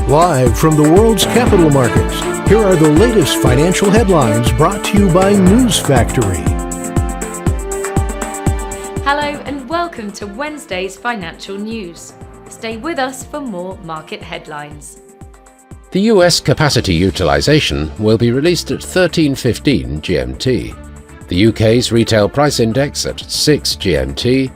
Live from the world's capital markets, here are the latest financial headlines brought to you by News Factory. Hello and welcome to Wednesday's financial news. Stay with us for more market headlines. The US capacity utilization will be released at 13:15 GMT. The UK's retail price index at 6 GMT.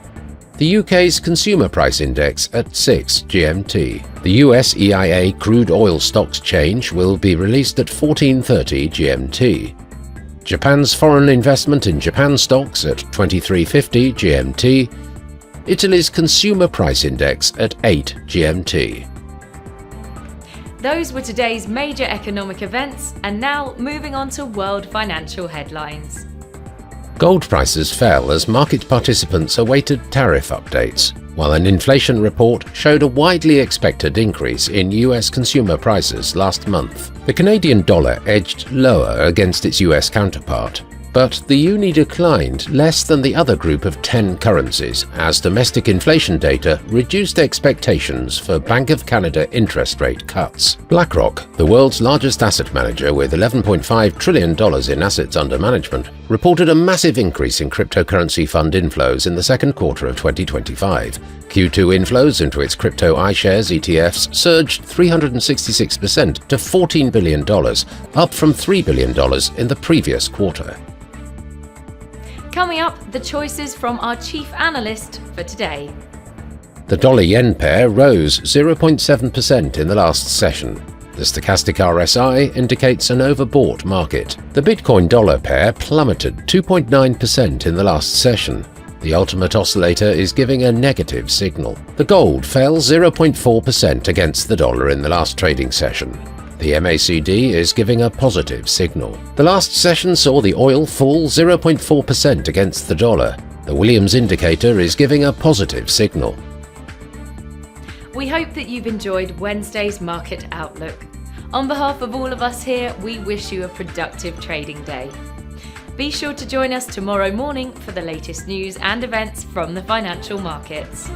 The UK's consumer price index at 6 GMT. The US EIA crude oil stocks change will be released at 14:30 GMT. Japan's foreign investment in Japan stocks at 23:50 GMT. Italy's consumer price index at 8 GMT. Those were today's major economic events, and now moving on to world financial headlines. Gold prices fell as market participants awaited tariff updates, while an inflation report showed a widely expected increase in US consumer prices last month. The Canadian dollar edged lower against its US counterpart, but the uni declined less than the other group of 10 currencies as domestic inflation data reduced expectations for Bank of Canada interest rate cuts. BlackRock, the world's largest asset manager with $11.5 trillion in assets under management, reported a massive increase in cryptocurrency fund inflows in the second quarter of 2025. Q2 inflows into its crypto iShares ETFs surged 366% to $14 billion, up from $3 billion in the previous quarter. Coming up, the choices from our chief analyst for today. The dollar-yen pair rose 0.7% in the last session. The stochastic RSI indicates an overbought market. The Bitcoin-dollar pair plummeted 2.9% in the last session. The ultimate oscillator is giving a negative signal. The gold fell 0.4% against the dollar in the last trading session. The MACD is giving a positive signal. The last session saw the oil fall 0.4% against the dollar. The Williams indicator is giving a positive signal. We hope that you've enjoyed Wednesday's market outlook. On behalf of all of us here, we wish you a productive trading day. Be sure to join us tomorrow morning for the latest news and events from the financial markets.